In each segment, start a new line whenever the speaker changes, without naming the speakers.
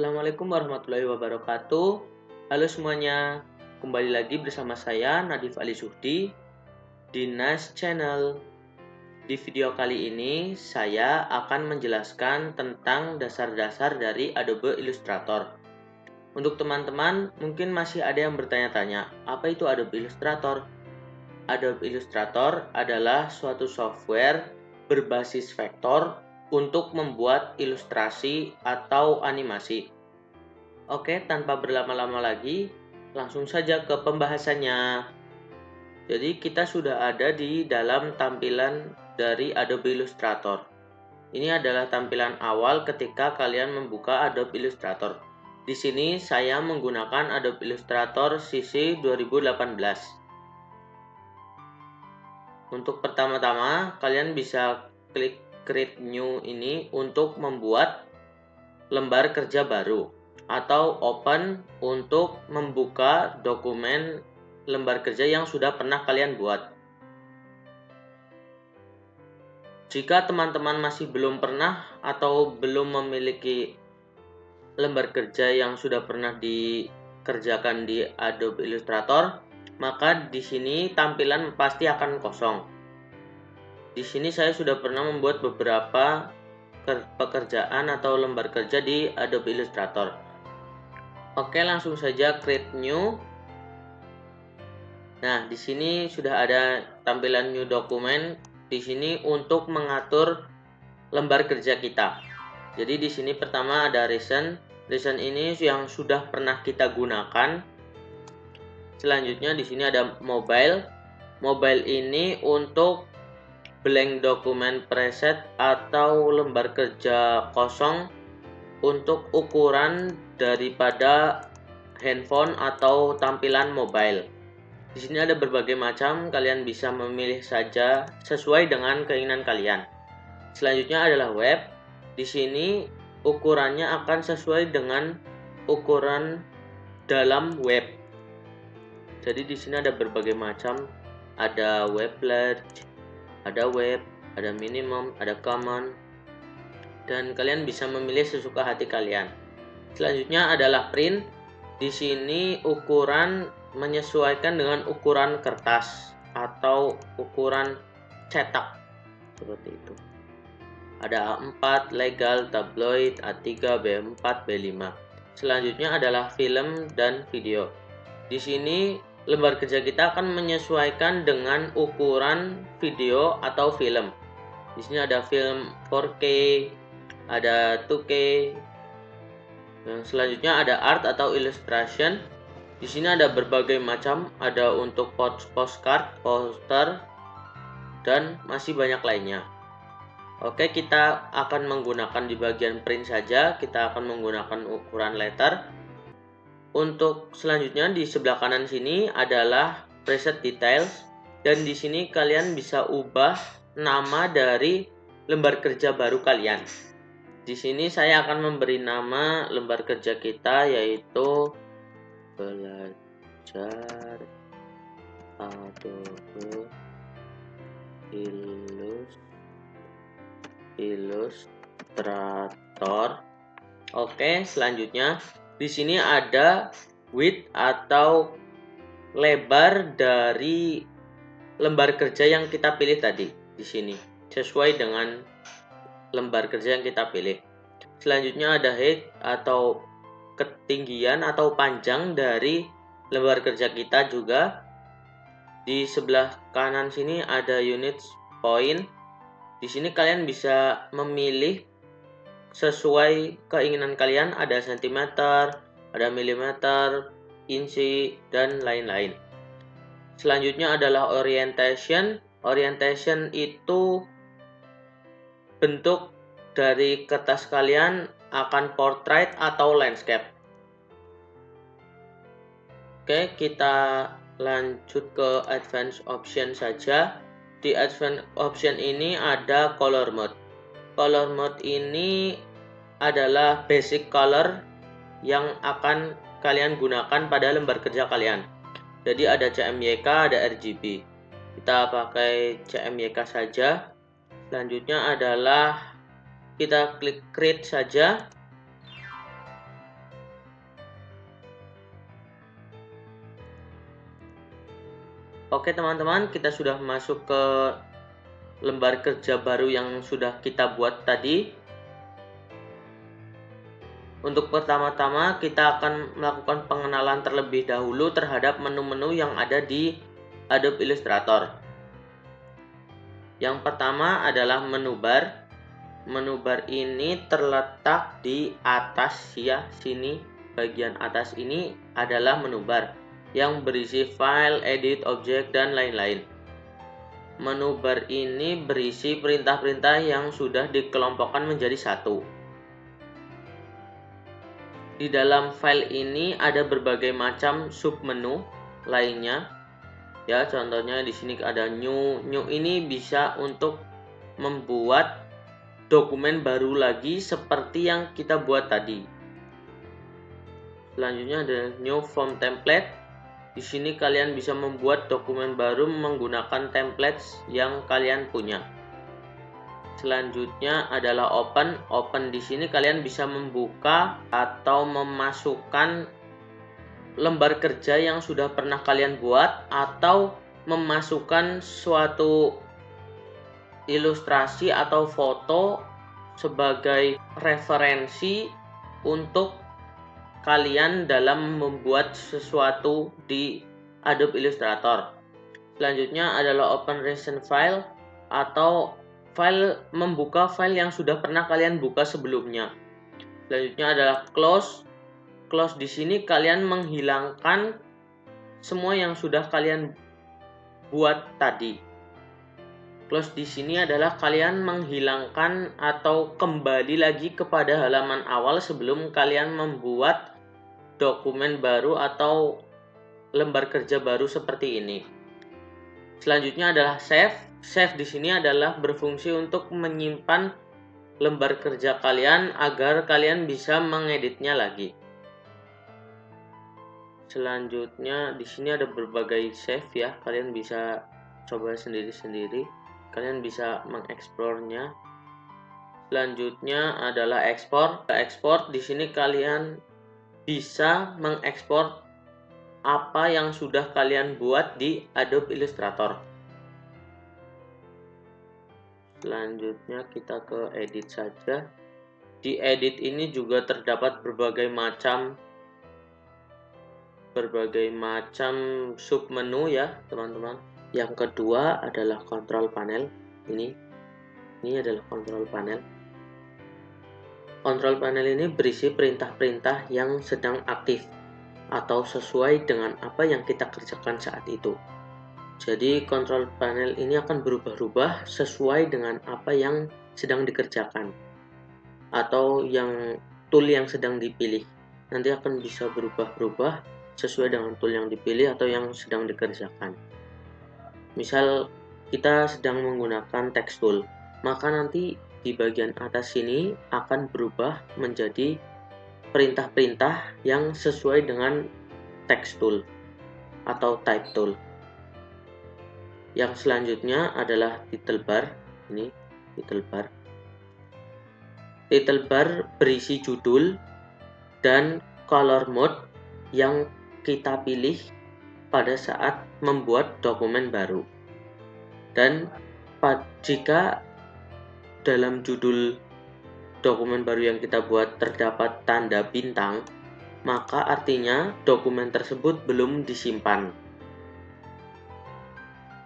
Assalamualaikum warahmatullahi wabarakatuh. Halo semuanya, kembali lagi bersama saya Nadif Ali Suhdi di Nas Channel. Di video kali ini saya akan menjelaskan tentang dasar-dasar dari Adobe Illustrator. Untuk teman-teman mungkin masih ada yang bertanya-tanya, apa itu Adobe Illustrator? Adobe Illustrator adalah suatu software berbasis vektor untuk membuat ilustrasi atau animasi. Oke, tanpa berlama-lama lagi, langsung saja ke pembahasannya. Jadi kita sudah ada di dalam tampilan dari Adobe Illustrator. Ini adalah tampilan awal ketika kalian membuka Adobe Illustrator. Di sini saya menggunakan Adobe Illustrator CC 2018. Untuk pertama-tama, kalian bisa klik Create New ini untuk membuat lembar kerja baru, atau open untuk membuka dokumen lembar kerja yang sudah pernah kalian buat. Jika teman-teman masih belum pernah atau belum memiliki lembar kerja yang sudah pernah dikerjakan di Adobe Illustrator, maka di sini tampilan pasti akan kosong. Di sini saya sudah pernah membuat beberapa pekerjaan atau lembar kerja di Adobe Illustrator. Oke, langsung saja create new. Nah, di sini sudah ada tampilan new document. Di sini untuk mengatur lembar kerja kita. Jadi di sini pertama ada recent. Recent ini yang sudah pernah kita gunakan. Selanjutnya di sini ada mobile. Mobile ini untuk blank dokumen preset atau lembar kerja kosong untuk ukuran daripada handphone atau tampilan mobile. Di sini ada berbagai macam, kalian bisa memilih saja sesuai dengan keinginan kalian. Selanjutnya adalah web. Di sini ukurannya akan sesuai dengan ukuran dalam web. Jadi di sini ada berbagai macam, ada web large, ada web, ada minimum, ada common, dan kalian bisa memilih sesuka hati kalian. Selanjutnya adalah print. Di sini ukuran menyesuaikan dengan ukuran kertas atau ukuran cetak seperti itu. Ada A4, legal, tabloid, A3, B4, B5. Selanjutnya adalah film dan video. Di sini lembar kerja kita akan menyesuaikan dengan ukuran video atau film. Di sini ada film 4K, ada 2K. Yang selanjutnya ada art atau illustration. Di sini ada berbagai macam, ada untuk postcard, poster, dan masih banyak lainnya. Oke, kita akan menggunakan di bagian print saja. Kita akan menggunakan ukuran letter. Untuk selanjutnya di sebelah kanan sini adalah preset details, dan di sini kalian bisa ubah nama dari lembar kerja baru kalian. Di sini saya akan memberi nama lembar kerja kita yaitu belajar Adobe Illustrator. Oke, selanjutnya di sini ada width atau lebar dari lembar kerja yang kita pilih tadi. Di sini sesuai dengan lembar kerja yang kita pilih. Selanjutnya ada height atau ketinggian atau panjang dari lembar kerja kita juga. Di sebelah kanan sini ada units point. Di sini kalian bisa memilih sesuai keinginan kalian, ada sentimeter, ada milimeter, inci, dan lain-lain. Selanjutnya adalah orientation. Orientation itu bentuk dari kertas kalian akan portrait atau landscape. Oke, kita lanjut ke advanced option saja. Di advanced option ini ada color mode. Color mode ini adalah basic color yang akan kalian gunakan pada lembar kerja kalian. Jadi ada CMYK, ada RGB. Kita pakai CMYK saja. Selanjutnya adalah kita klik create saja. Oke teman-teman, kita sudah masuk ke lembar kerja baru yang sudah kita buat tadi. Untuk pertama-tama kita akan melakukan pengenalan terlebih dahulu terhadap menu-menu yang ada di Adobe Illustrator. Yang pertama adalah menu bar. Menu bar ini terletak di atas ya, sini bagian atas ini adalah menu bar yang berisi file, edit, objek, dan lain-lain. Menu bar ini berisi perintah-perintah yang sudah dikelompokkan menjadi satu. Di dalam file ini ada berbagai macam submenu lainnya. Ya, contohnya di sini ada new. New ini bisa untuk membuat dokumen baru lagi seperti yang kita buat tadi. Selanjutnya ada new form template. Di sini kalian bisa membuat dokumen baru menggunakan templates yang kalian punya. Selanjutnya adalah open. Open di sini kalian bisa membuka atau memasukkan lembar kerja yang sudah pernah kalian buat atau memasukkan suatu ilustrasi atau foto sebagai referensi untuk kalian dalam membuat sesuatu di Adobe Illustrator. Selanjutnya adalah open recent file atau file membuka file yang sudah pernah kalian buka sebelumnya. Selanjutnya adalah close. Close di sini kalian menghilangkan semua yang sudah kalian buat tadi. Close di sini adalah kalian menghilangkan atau kembali lagi kepada halaman awal sebelum kalian membuat dokumen baru atau lembar kerja baru seperti ini. Selanjutnya adalah save. Save di sini adalah berfungsi untuk menyimpan lembar kerja kalian agar kalian bisa mengeditnya lagi. Selanjutnya di sini ada berbagai save ya, kalian bisa coba sendiri-sendiri. Kalian bisa mengeksplornya. Selanjutnya adalah ekspor. Ekspor di sini kalian bisa mengekspor apa yang sudah kalian buat di Adobe Illustrator. Selanjutnya kita ke edit saja. Di edit ini juga terdapat berbagai macam submenu ya teman-teman. Yang kedua adalah control panel. Ini adalah control panel. Control panel ini berisi perintah-perintah yang sedang aktif atau sesuai dengan apa yang kita kerjakan saat itu. Jadi control panel ini akan berubah-ubah sesuai dengan apa yang sedang dikerjakan atau tool yang sedang dipilih. Nanti akan bisa berubah-ubah sesuai dengan tool yang dipilih atau yang sedang dikerjakan. Misal kita sedang menggunakan text tool, maka nanti di bagian atas sini akan berubah menjadi perintah-perintah yang sesuai dengan text tool atau type tool. Yang selanjutnya adalah title bar. Ini title bar. Title bar berisi judul dan color mode yang kita pilih pada saat membuat dokumen baru. Dan jika dalam judul dokumen baru yang kita buat terdapat tanda bintang, maka artinya dokumen tersebut belum disimpan.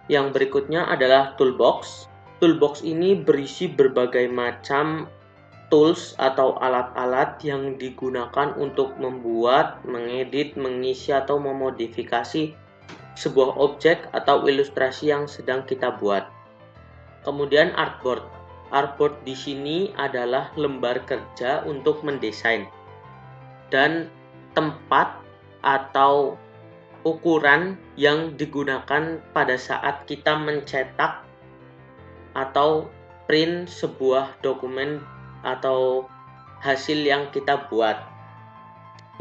Yang berikutnya adalah toolbox. Toolbox ini berisi berbagai macam tools atau alat-alat yang digunakan untuk membuat, mengedit, mengisi atau memodifikasi sebuah objek atau ilustrasi yang sedang kita buat. Kemudian artboard. Artboard di sini adalah lembar kerja untuk mendesain dan tempat atau ukuran yang digunakan pada saat kita mencetak atau print sebuah dokumen atau hasil yang kita buat.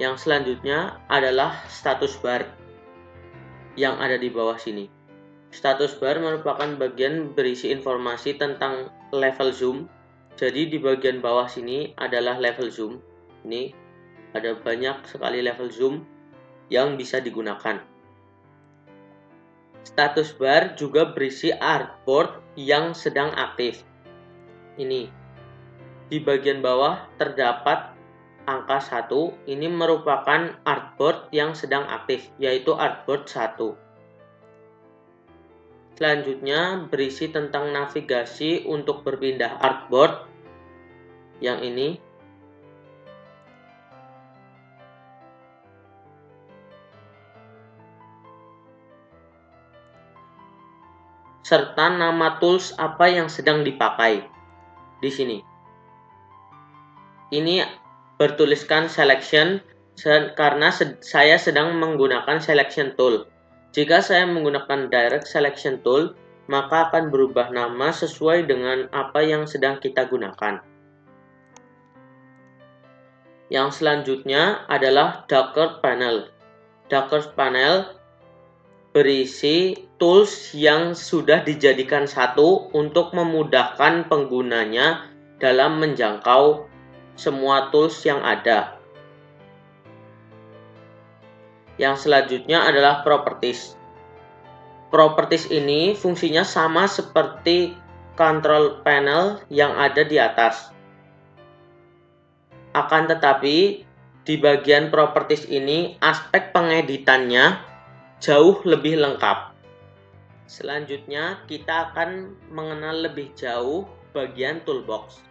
Yang selanjutnya adalah status bar yang ada di bawah sini. Status bar merupakan bagian berisi informasi tentang level zoom. Jadi di bagian bawah sini adalah level zoom. Ini ada banyak sekali level zoom yang bisa digunakan. Status bar juga berisi artboard yang sedang aktif. Ini di bagian bawah terdapat angka 1. Ini merupakan artboard yang sedang aktif, yaitu artboard 1. Selanjutnya berisi tentang navigasi untuk berpindah artboard yang ini. Serta nama tools apa yang sedang dipakai di sini. Ini bertuliskan selection karena saya sedang menggunakan selection tool. Jika saya menggunakan direct selection tool, maka akan berubah nama sesuai dengan apa yang sedang kita gunakan. Yang selanjutnya adalah Docker panel. Docker panel berisi tools yang sudah dijadikan satu untuk memudahkan penggunanya dalam menjangkau semua tools yang ada. Yang selanjutnya adalah properties. Properties ini fungsinya sama seperti control panel yang ada di atas. Akan tetapi, di bagian properties ini aspek pengeditannya jauh lebih lengkap. Selanjutnya, kita akan mengenal lebih jauh bagian toolbox.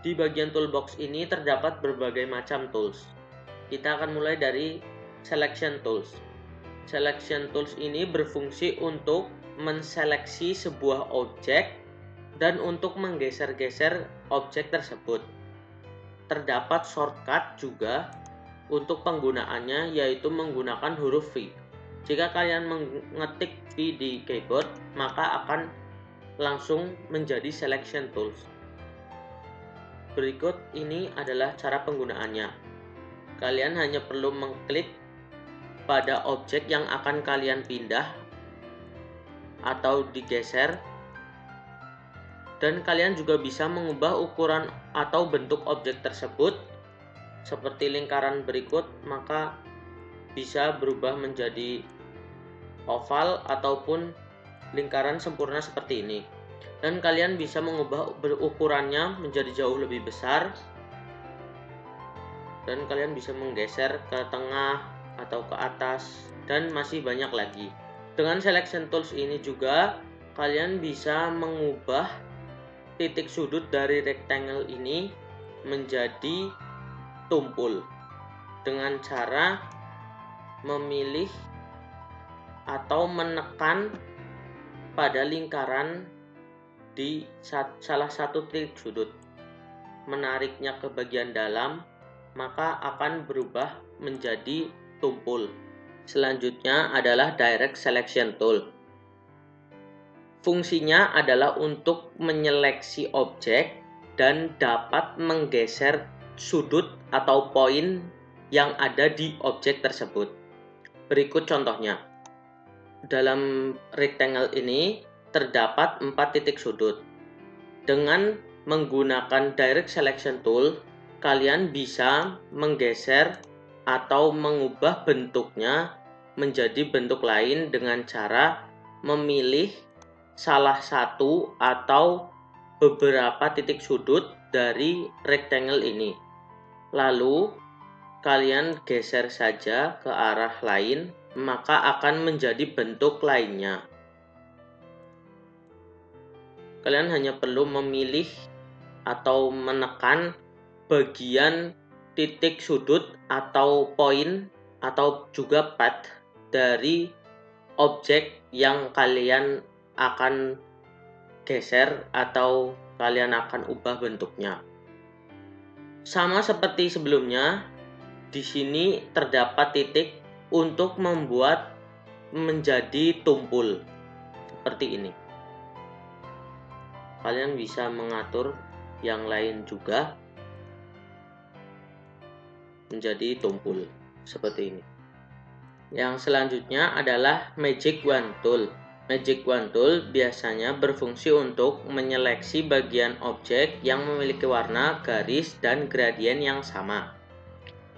Di bagian toolbox ini terdapat berbagai macam tools. Kita akan mulai dari selection tools. Selection tools ini berfungsi untuk menseleksi sebuah objek dan untuk menggeser-geser objek tersebut. Terdapat shortcut juga untuk penggunaannya, yaitu menggunakan huruf V. Jika kalian mengetik V di keyboard, maka akan langsung menjadi selection tools. Berikut ini adalah cara penggunaannya. Kalian hanya perlu mengklik pada objek yang akan kalian pindah atau digeser, dan kalian juga bisa mengubah ukuran atau bentuk objek tersebut seperti lingkaran berikut, maka bisa berubah menjadi oval ataupun lingkaran sempurna seperti ini. Dan kalian bisa mengubah ukurannya menjadi jauh lebih besar, dan kalian bisa menggeser ke tengah atau ke atas, dan masih banyak lagi. Dengan selection tools ini juga kalian bisa mengubah titik sudut dari rectangle ini menjadi tumpul dengan cara memilih atau menekan pada lingkaran di salah satu titik sudut, menariknya ke bagian dalam, maka akan berubah menjadi tumpul. Selanjutnya adalah direct selection tool. Fungsinya adalah untuk menyeleksi objek dan dapat menggeser sudut atau poin yang ada di objek tersebut. Berikut contohnya. Dalam rectangle ini terdapat 4 titik sudut. Dengan menggunakan direct selection tool, kalian bisa menggeser atau mengubah bentuknya menjadi bentuk lain dengan cara memilih salah satu atau beberapa titik sudut dari rectangle ini. Lalu kalian geser saja ke arah lain, maka akan menjadi bentuk lainnya. Kalian hanya perlu memilih atau menekan bagian titik sudut atau poin atau juga path dari objek yang kalian akan geser atau kalian akan ubah bentuknya. Sama seperti sebelumnya, di sini terdapat titik untuk membuat menjadi tumpul seperti ini. Kalian bisa mengatur yang lain juga menjadi tumpul seperti ini. Yang selanjutnya adalah Magic Wand Tool. Magic Wand Tool biasanya berfungsi untuk menyeleksi bagian objek yang memiliki warna, garis, dan gradien yang sama.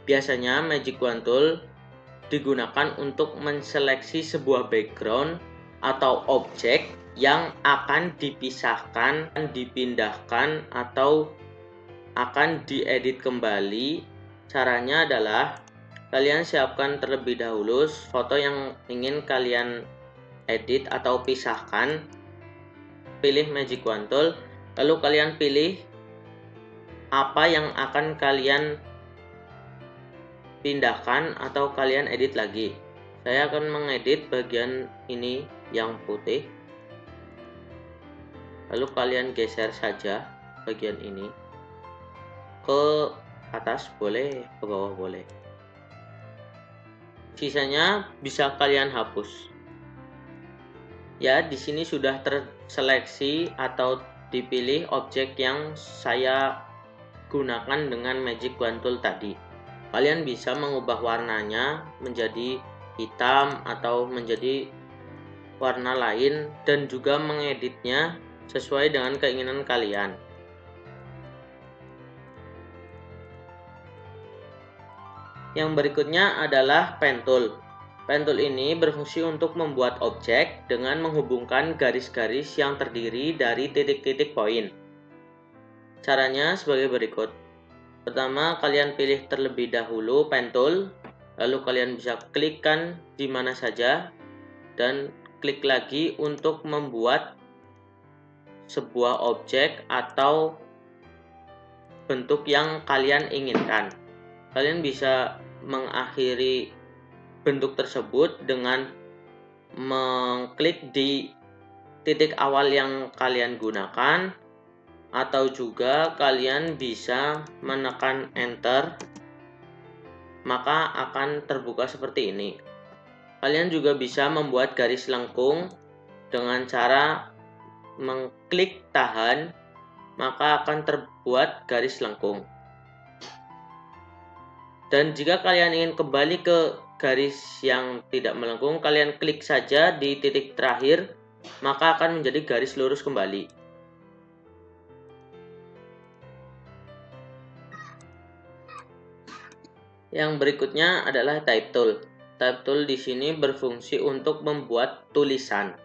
Biasanya Magic Wand Tool digunakan untuk menseleksi sebuah background atau objek yang akan dipisahkan, dipindahkan, atau akan diedit kembali. Caranya adalah kalian siapkan terlebih dahulu foto yang ingin kalian edit atau pisahkan. Pilih Magic Wand Tool, lalu kalian pilih apa yang akan kalian pindahkan atau kalian edit lagi. Saya akan mengedit bagian ini yang putih, lalu kalian geser saja bagian ini ke atas boleh, ke bawah boleh. Sisanya bisa kalian hapus. Ya, di sini sudah terseleksi atau dipilih objek yang saya gunakan dengan Magic Wand Tool tadi. Kalian bisa mengubah warnanya menjadi hitam atau menjadi warna lain dan juga mengeditnya sesuai dengan keinginan kalian. Yang berikutnya adalah Pen Tool. Pen Tool ini berfungsi untuk membuat objek dengan menghubungkan garis-garis yang terdiri dari titik-titik poin. Caranya sebagai berikut. Pertama, kalian pilih terlebih dahulu Pen Tool, lalu kalian bisa klikkan di mana saja dan klik lagi untuk membuat sebuah objek atau bentuk yang kalian inginkan. Kalian bisa mengakhiri bentuk tersebut dengan mengklik di titik awal yang kalian gunakan, atau juga kalian bisa menekan enter, maka akan terbuka seperti ini. Kalian juga bisa membuat garis lengkung dengan cara mengklik tahan, maka akan terbuat garis lengkung. Dan jika kalian ingin kembali ke garis yang tidak melengkung, kalian klik saja di titik terakhir, maka akan menjadi garis lurus kembali. Yang berikutnya adalah Type Tool. Type Tool di sini berfungsi untuk membuat tulisan.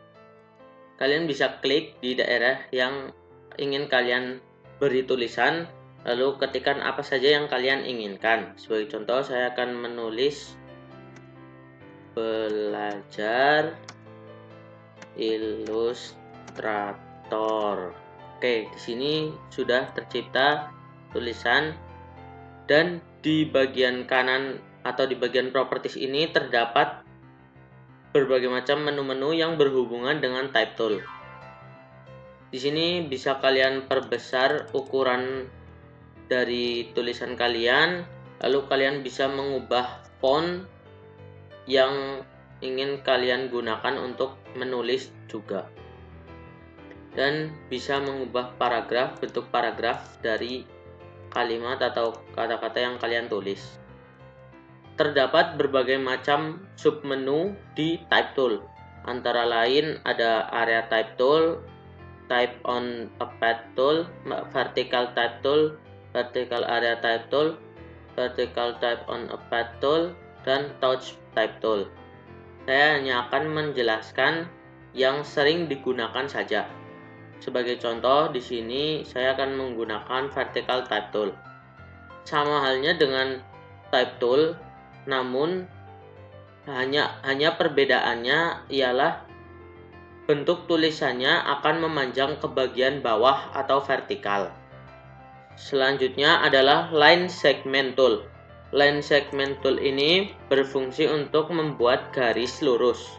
Kalian bisa klik di daerah yang ingin kalian beri tulisan, lalu ketikkan apa saja yang kalian inginkan. Sebagai contoh, saya akan menulis belajar ilustrator. Oke, di sini sudah tercipta tulisan, dan di bagian kanan atau di bagian properties ini terdapat berbagai macam menu-menu yang berhubungan dengan Type Tool. Di sini bisa kalian perbesar ukuran dari tulisan kalian, lalu kalian bisa mengubah font yang ingin kalian gunakan untuk menulis juga. Dan bisa mengubah paragraf, bentuk paragraf dari kalimat atau kata-kata yang kalian tulis. Terdapat berbagai macam submenu di Type Tool. Antara lain ada Area Type Tool, Type on a Path Tool, Vertical Type Tool, Vertical Area Type Tool, Vertical Type on a Path Tool, dan Touch Type Tool. Saya hanya akan menjelaskan yang sering digunakan saja. Sebagai contoh, di sini saya akan menggunakan Vertical Type Tool. Sama halnya dengan Type Tool, namun hanya perbedaannya ialah bentuk tulisannya akan memanjang ke bagian bawah atau vertikal. Selanjutnya adalah Line Segment Tool. Line Segment Tool ini berfungsi untuk membuat garis lurus.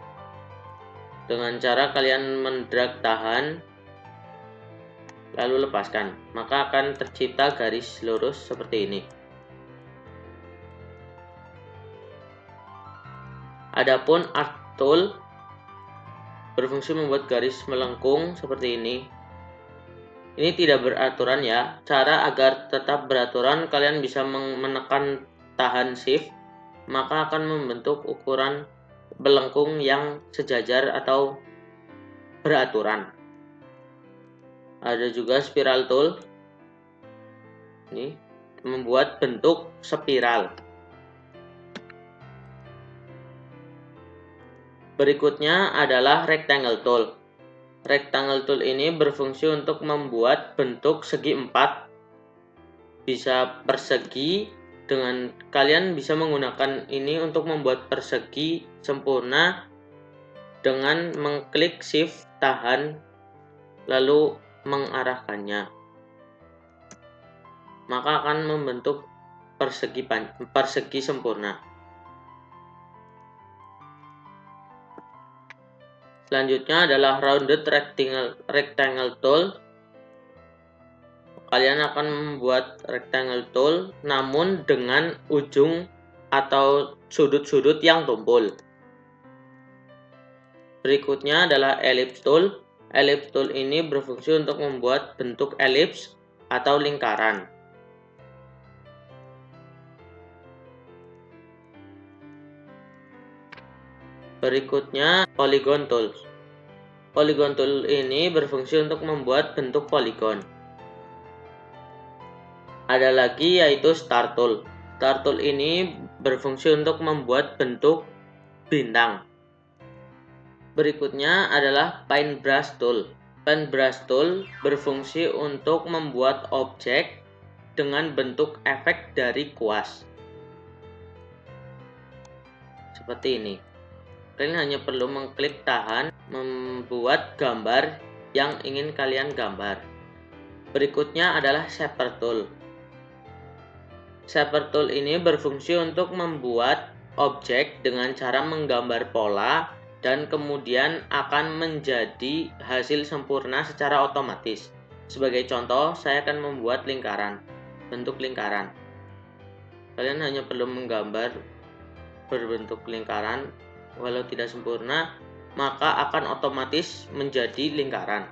Dengan cara kalian mendrag tahan, lalu lepaskan, maka akan tercipta garis lurus seperti ini. Adapun Arc Tool berfungsi membuat garis melengkung seperti ini. Ini tidak beraturan ya. Cara agar tetap beraturan, kalian bisa menekan tahan Shift, maka akan membentuk ukuran melengkung yang sejajar atau beraturan. Ada juga Spiral Tool. Ini membuat bentuk spiral. Berikutnya adalah rectangle tool. Rectangle tool ini berfungsi untuk membuat bentuk segi empat, bisa persegi. Dengan kalian bisa menggunakan ini untuk membuat persegi sempurna dengan mengklik shift tahan lalu mengarahkannya, maka akan membentuk persegi sempurna. Selanjutnya adalah rounded rectangle tool. Kalian akan membuat rectangle tool namun dengan ujung atau sudut-sudut yang tumpul. Berikutnya adalah ellipse tool. Ellipse tool ini berfungsi untuk membuat bentuk elips atau lingkaran. Berikutnya polygon tool. Polygon tool ini berfungsi untuk membuat bentuk poligon. Ada lagi yaitu star tool. Star tool ini berfungsi untuk membuat bentuk bintang. Berikutnya adalah paintbrush tool. Paintbrush tool berfungsi untuk membuat objek dengan bentuk efek dari kuas. Seperti ini. Kalian hanya perlu mengklik tahan, membuat gambar yang ingin kalian gambar. Berikutnya adalah shaper tool. Shaper tool ini berfungsi untuk membuat objek dengan cara menggambar pola dan kemudian akan menjadi hasil sempurna secara otomatis. Sebagai contoh, saya akan membuat lingkaran, bentuk lingkaran. Kalian hanya perlu menggambar berbentuk lingkaran, walau tidak sempurna, maka akan otomatis menjadi lingkaran.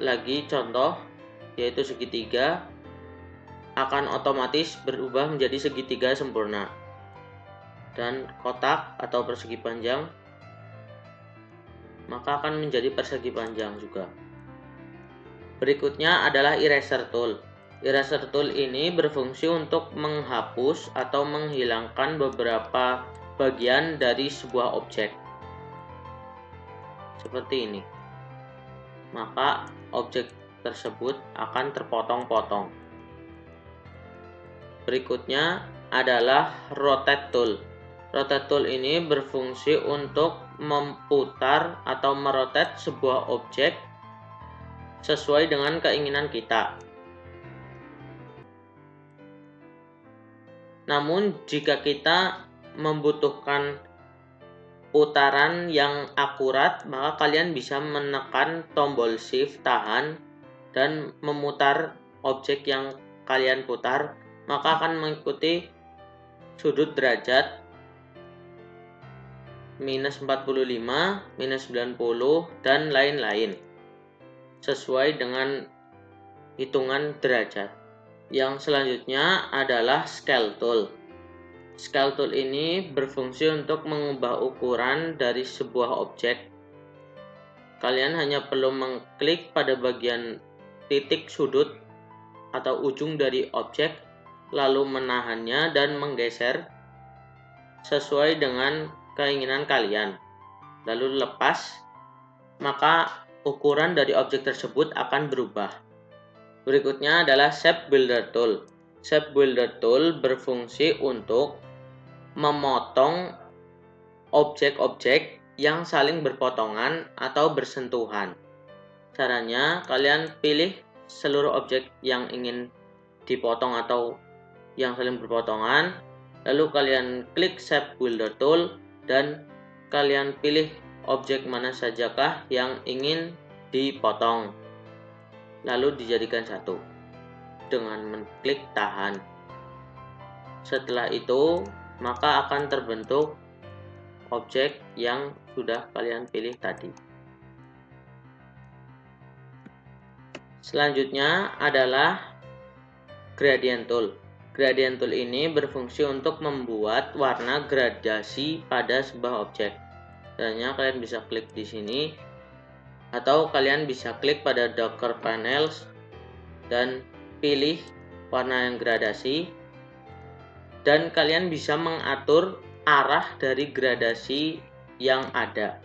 Lagi contoh, yaitu segitiga, akan otomatis berubah menjadi segitiga sempurna. Dan kotak atau persegi panjang, maka akan menjadi persegi panjang juga. Berikutnya adalah eraser tool. Eraser tool ini berfungsi untuk menghapus atau menghilangkan beberapa bagian dari sebuah objek. Seperti ini. Maka objek tersebut akan terpotong-potong. Berikutnya adalah rotate tool. Rotate tool ini berfungsi untuk memutar atau merotate sebuah objek sesuai dengan keinginan kita. Namun jika kita membutuhkan putaran yang akurat, maka kalian bisa menekan tombol shift tahan dan memutar objek yang kalian putar, maka akan mengikuti sudut derajat minus 45, minus 90, dan lain-lain sesuai dengan hitungan derajat. Yang selanjutnya adalah scale tool. Scale tool ini berfungsi untuk mengubah ukuran dari sebuah objek. Kalian hanya perlu mengklik pada bagian titik sudut atau ujung dari objek, lalu menahannya dan menggeser sesuai dengan keinginan kalian. Lalu lepas, maka ukuran dari objek tersebut akan berubah. Berikutnya adalah shape builder tool. Shape builder tool berfungsi untuk memotong objek-objek yang saling berpotongan atau bersentuhan. Caranya, kalian pilih seluruh objek yang ingin dipotong atau yang saling berpotongan, lalu kalian klik shape builder tool dan kalian pilih objek mana sajakah yang ingin dipotong, lalu dijadikan satu dengan mengklik tahan. Setelah itu, maka akan terbentuk objek yang sudah kalian pilih tadi. Selanjutnya adalah gradient tool. Gradient tool ini berfungsi untuk membuat warna gradasi pada sebuah objek. Caranya kalian bisa klik di sini, atau kalian bisa klik pada Docker Panels dan pilih warna yang gradasi, dan kalian bisa mengatur arah dari gradasi yang ada.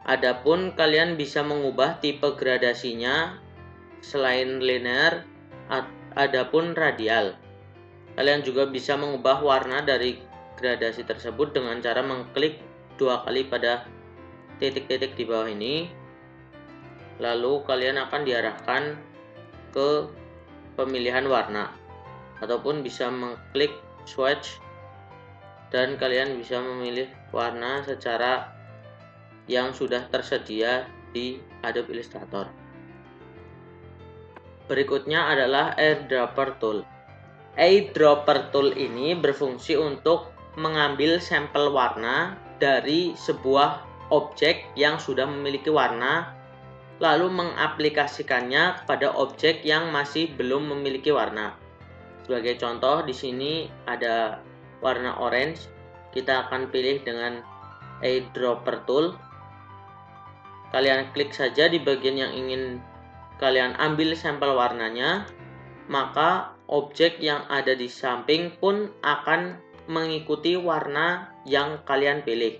Adapun kalian bisa mengubah tipe gradasinya selain linear, adapun radial. Kalian juga bisa mengubah warna dari gradasi tersebut dengan cara mengklik 2 kali pada titik-titik di bawah ini. Lalu kalian akan diarahkan ke pemilihan warna, ataupun bisa mengklik swatch dan kalian bisa memilih warna secara yang sudah tersedia di Adobe Illustrator. Berikutnya adalah Eyedropper Tool. Eyedropper Tool ini berfungsi untuk mengambil sampel warna dari sebuah objek yang sudah memiliki warna, lalu mengaplikasikannya kepada objek yang masih belum memiliki warna. Sebagai contoh, di sini ada warna orange. Kita akan pilih dengan Eyedropper Tool. Kalian klik saja di bagian yang ingin kalian ambil sampel warnanya, maka objek yang ada di samping pun akan mengikuti warna yang kalian pilih.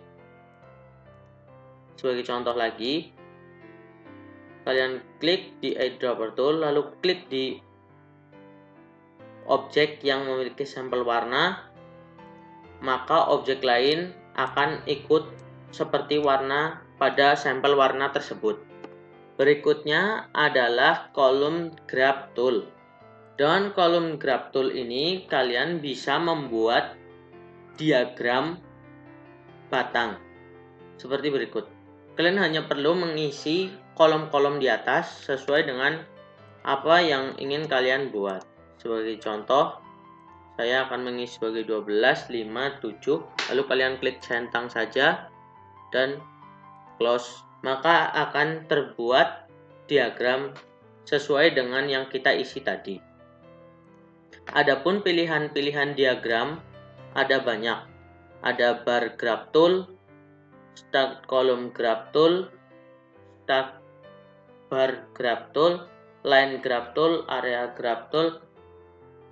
Sebagai contoh lagi, kalian klik di Eyedropper Tool, lalu klik di objek yang memiliki sampel warna, maka objek lain akan ikut seperti warna pada sampel warna tersebut. Berikutnya adalah Column Grab Tool. Dengan Column Grab Tool ini kalian bisa membuat diagram batang seperti berikut. Kalian hanya perlu mengisi kolom-kolom di atas sesuai dengan apa yang ingin kalian buat. Sebagai contoh, saya akan mengisi sebagai 12, 5, 7, lalu kalian klik centang saja dan close, maka akan terbuat diagram sesuai dengan yang kita isi tadi. Adapun pilihan-pilihan diagram ada banyak. Ada Bar Grab Tool, Stack Column Grab Tool, Stack Bar Grab Tool, Line Grab Tool, Area Grab Tool,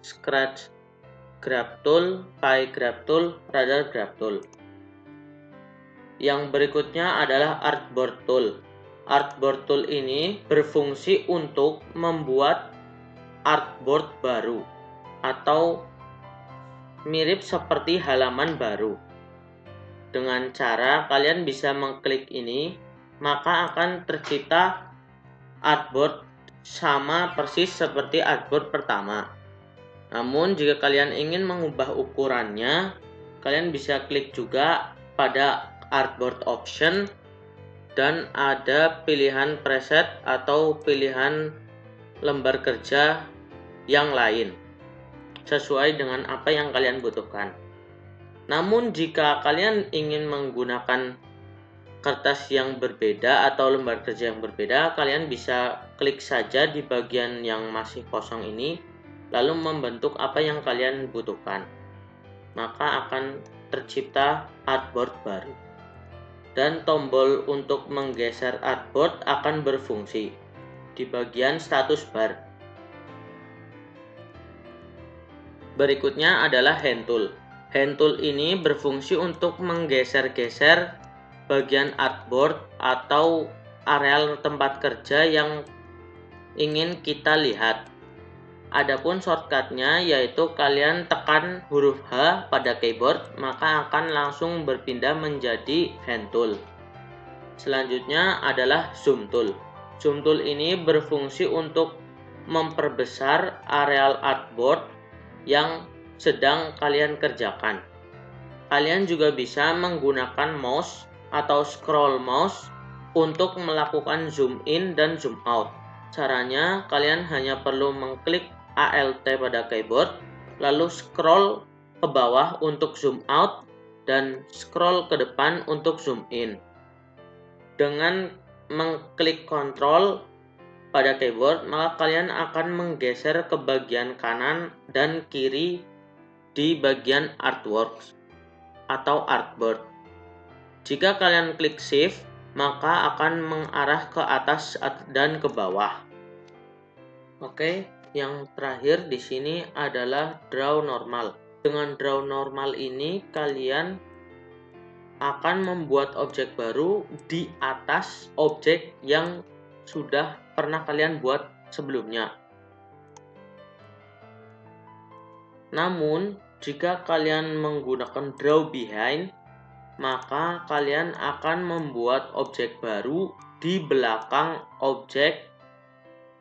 Scratch Grab Tool, Pie Grab Tool, Radar Grab Tool. Yang berikutnya adalah Artboard Tool. Artboard Tool ini berfungsi untuk membuat artboard baru atau mirip seperti halaman baru. Dengan cara kalian bisa mengklik ini, maka akan tercipta artboard sama persis seperti artboard pertama. Namun jika kalian ingin mengubah ukurannya, kalian bisa klik juga pada Artboard Option dan ada pilihan preset atau pilihan lembar kerja yang lain sesuai dengan apa yang kalian butuhkan. Namun jika kalian ingin menggunakan kertas yang berbeda atau lembar kerja yang berbeda, kalian bisa klik saja di bagian yang masih kosong ini lalu membentuk apa yang kalian butuhkan, maka akan tercipta artboard baru. Dan tombol untuk menggeser artboard akan berfungsi di bagian status bar. Berikutnya adalah Hand Tool. Hand Tool ini berfungsi untuk menggeser-geser bagian artboard atau areal tempat kerja yang ingin kita lihat. Adapun shortcutnya yaitu kalian tekan huruf H pada keyboard, maka akan langsung berpindah menjadi Hand Tool. Selanjutnya adalah Zoom Tool. Zoom Tool ini berfungsi untuk memperbesar areal artboard yang sedang kalian kerjakan. Kalian juga bisa menggunakan mouse atau scroll mouse untuk melakukan zoom in dan zoom out. Caranya, kalian hanya perlu mengklik Alt pada keyboard, lalu scroll ke bawah untuk zoom out dan scroll ke depan untuk zoom in. Dengan mengklik Ctrl pada keyboard, maka kalian akan menggeser ke bagian kanan dan kiri di bagian artworks atau artboard. Jika kalian klik Shift, maka akan mengarah ke atas dan ke bawah. Oke, yang terakhir di sini adalah Draw Normal. Dengan Draw Normal ini kalian akan membuat objek baru di atas objek yang sudah pernah kalian buat sebelumnya. Namun, jika kalian menggunakan draw behind, maka kalian akan membuat objek baru di belakang objek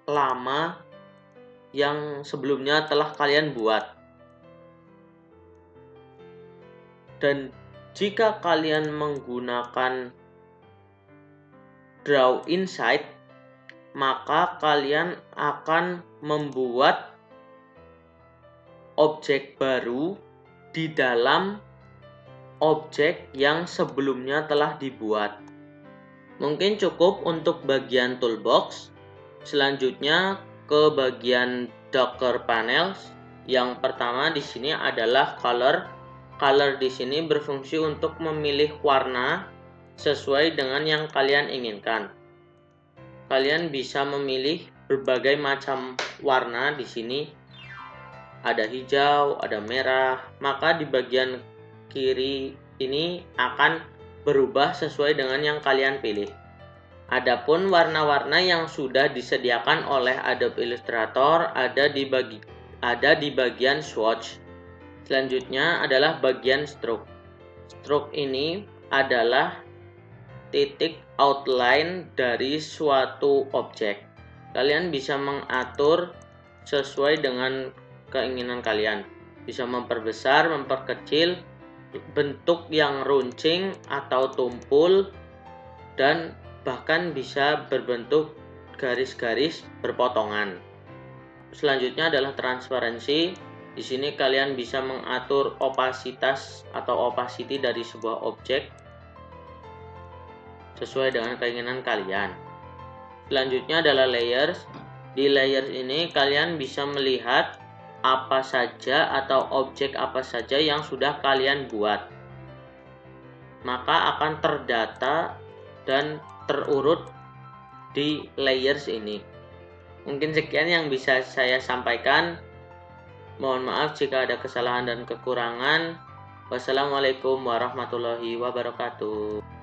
lama yang sebelumnya telah kalian buat. Dan jika kalian menggunakan draw inside, maka kalian akan membuat objek baru di dalam objek yang sebelumnya telah dibuat. Mungkin cukup untuk bagian toolbox. Selanjutnya ke bagian Docker panels. Yang pertama di sini adalah color. Color di sini berfungsi untuk memilih warna sesuai dengan yang kalian inginkan. Kalian bisa memilih berbagai macam warna di sini. Ada hijau, ada merah, maka di bagian kiri ini akan berubah sesuai dengan yang kalian pilih. Adapun warna-warna yang sudah disediakan oleh Adobe Illustrator ada di bagian swatch. Selanjutnya adalah bagian stroke. Stroke ini adalah titik outline dari suatu objek. Kalian bisa mengatur sesuai dengan keinginan kalian. Bisa memperbesar, memperkecil, bentuk yang runcing atau tumpul, dan bahkan bisa berbentuk garis-garis berpotongan. Selanjutnya adalah transparansi. Di sini kalian bisa mengatur opasitas atau opacity dari sebuah objek sesuai dengan keinginan kalian. Selanjutnya adalah layers. Di layers ini kalian bisa melihat apa saja atau objek apa saja yang sudah kalian buat. Maka akan terdata dan terurut di layers ini. Mungkin sekian yang bisa saya sampaikan. Mohon maaf jika ada kesalahan dan kekurangan. Wassalamualaikum warahmatullahi wabarakatuh.